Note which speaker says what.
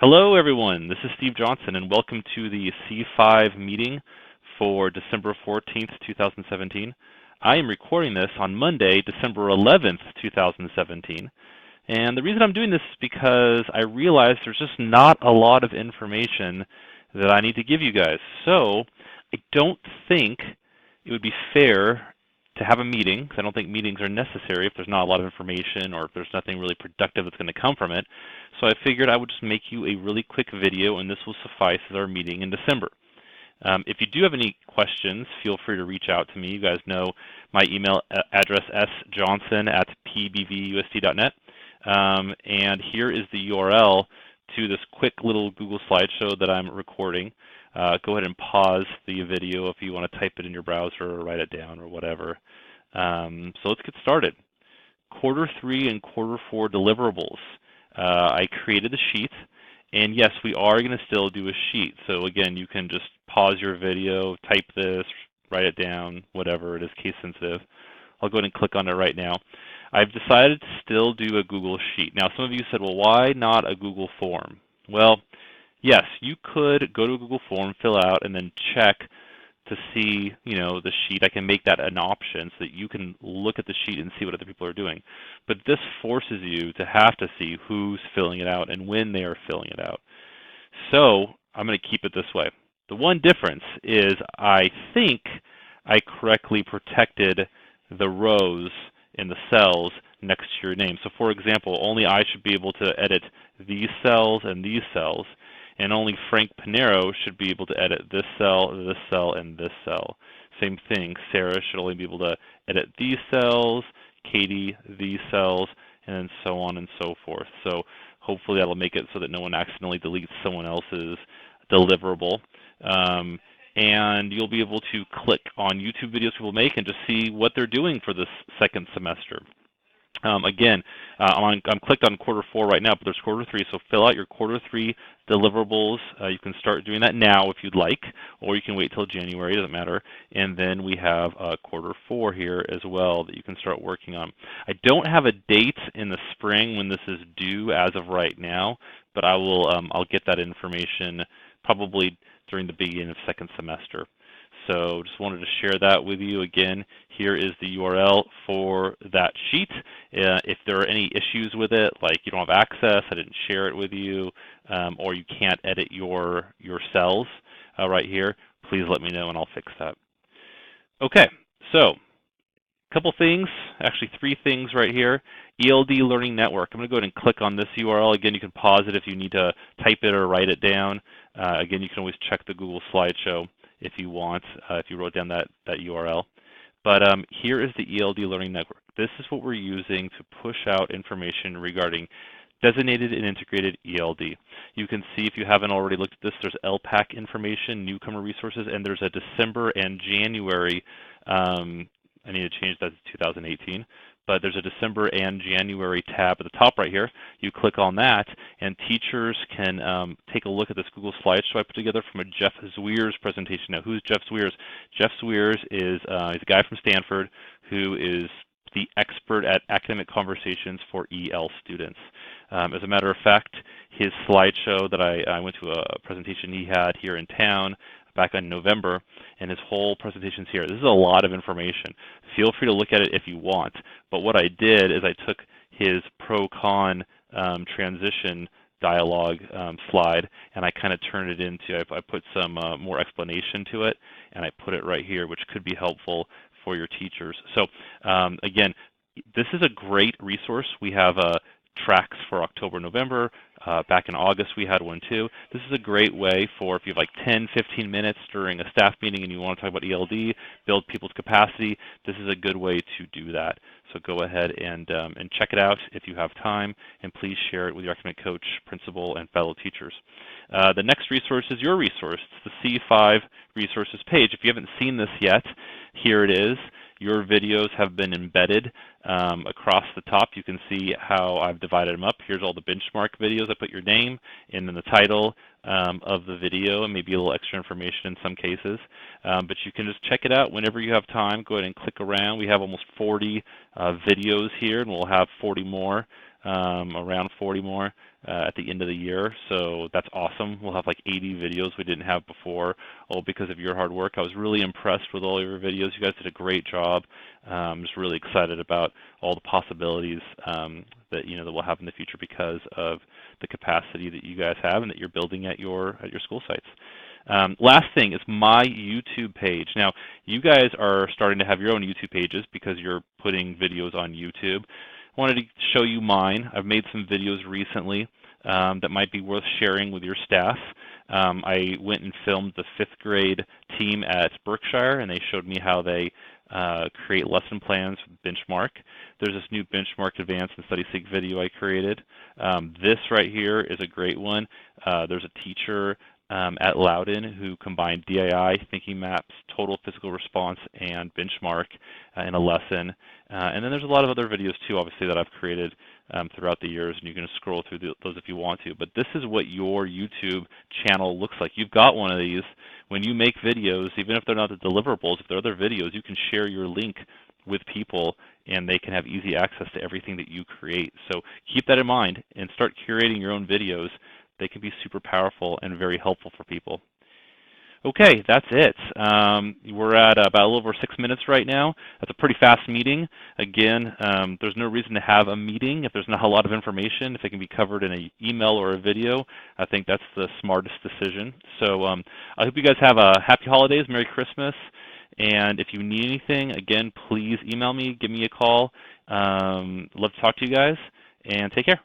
Speaker 1: Hello everyone, this is Steve Johnson and welcome to the C5 meeting for December 14th, 2017. I am recording this on Monday, December 11th, 2017. And the reason I'm doing this is because I realize there's just not a lot of information that I need to give you guys. So I don't think it would be fair to have a meeting, because I don't think meetings are necessary if there's not a lot of information or if there's nothing really productive that's going to come from it. So I figured I would just make you a really quick video, and this will suffice as our meeting in December. If you do have any questions, feel free to reach out to me. You guys know my email address, sjohnson@pbvust.net. And here is the URL to this quick little Google slideshow that I'm recording. Go ahead and pause the video if you want to type it in your browser or write it down or whatever. So let's get started. Quarter 3 and Quarter 4 deliverables. I created the sheet, and yes, we are going to still do a sheet. So again, you can just pause your video, type this, write it down, whatever it is, case sensitive. I'll go ahead and click on it right now. I've decided to still do a Google Sheet. Now, some of you said, well, why not a Google Form? Well, yes, you could go to a Google Form, fill out, and then check to see, the sheet. I can make that an option so that you can look at the sheet and see what other people are doing. But this forces you to have to see who's filling it out and when they are filling it out. So I'm going to keep it this way. The one difference is I think I correctly protected the rows in the cells next to your name. So for example, only I should be able to edit these cells, and only Frank Pinero should be able to edit this cell, and this cell. Same thing, Sarah should only be able to edit these cells, Katie these cells, and then so on and so forth. So hopefully that'll make it so that no one accidentally deletes someone else's deliverable. And you'll be able to click on YouTube videos people make and just see what they're doing for this second semester. Again, I'm clicked on Quarter 4 right now, but there's Quarter 3, so fill out your Quarter 3 deliverables. You can start doing that now if you'd like, or you can wait till January, doesn't matter. And then we have Quarter 4 here as well that you can start working on. I don't have a date in the spring when this is due as of right now, but I'll get that information probably during the beginning of second semester. So just wanted to share that with you. Again, here is the URL for that sheet. If there are any issues with it, like you don't have access, I didn't share it with you, or you can't edit your cells right here, please let me know and I'll fix that. Okay, so a couple things, actually 3 things right here. ELD Learning Network. I'm going to go ahead and click on this URL. Again, you can pause it if you need to type it or write it down. Again, you can always check the Google slideshow if you want, if you wrote down that URL. But here is the ELD Learning Network. This is what we're using to push out information regarding designated and integrated ELD. You can see, if you haven't already looked at this, there's LPAC information, newcomer resources, and there's a December and January, I need to change that to 2018, but there's a December and January tab at the top right here. You click on that, and teachers can take a look at this Google slideshow I put together from a Jeff Zweers presentation. Now, who's Jeff Zweers? Jeff Zweers is he's a guy from Stanford who is the expert at academic conversations for EL students. As a matter of fact, his slideshow that I went to a presentation he had here in town back in November, and his whole presentation's here. This is a lot of information. Feel free to look at it if you want, but what I did is I took his pro-con transition dialogue slide, and I kind of turned it into, I put some more explanation to it, and I put it right here, which could be helpful for your teachers. So again, this is a great resource. We have tracks for October, November. Back in August we had one too. This is a great way for, if you have like 10, 15 minutes during a staff meeting and you want to talk about ELD, build people's capacity, this is a good way to do that. So go ahead and check it out if you have time, and please share it with your academic coach, principal, and fellow teachers. The next resource is your resource. It's the C5 resources page. If you haven't seen this yet, here it is. Your videos have been embedded across the top. You can see how I've divided them up. Here's all the benchmark videos. I put your name and then the title of the video and maybe a little extra information in some cases. But you can just check it out whenever you have time. Go ahead and click around. We have almost 40 videos here, and we'll have 40 more around 40 more at the end of the year. So that's awesome. We'll have like 80 videos we didn't have before, all because of your hard work. I was really impressed with all your videos. You guys did a great job. I'm just really excited about all the possibilities that that we'll have in the future because of the capacity that you guys have and that you're building at your school sites. Last thing is my YouTube page. Now, you guys are starting to have your own YouTube pages because you're putting videos on YouTube. I wanted to show you mine. I've made some videos recently that might be worth sharing with your staff. I went and filmed the 5th grade team at Berkshire, and they showed me how they create lesson plans with Benchmark. There's this new Benchmark Advanced and Study Seek video I created. This right here is a great one. There's a teacher at Loudon who combined DII, thinking maps, total physical response, and benchmark in a lesson. And then there's a lot of other videos too, obviously, that I've created throughout the years, and you can scroll through those if you want to. But this is what your YouTube channel looks like. You've got one of these. When you make videos, even if they're not the deliverables, if they're other videos, you can share your link with people and they can have easy access to everything that you create. So keep that in mind and start curating your own videos. They can be super powerful and very helpful for people. Okay, that's it. We're at about a little over 6 minutes right now. That's a pretty fast meeting. Again, there's no reason to have a meeting if there's not a lot of information. If it can be covered in an email or a video, I think that's the smartest decision. So I hope you guys have a happy holidays, Merry Christmas. And if you need anything, again, please email me, give me a call. Love to talk to you guys, and take care.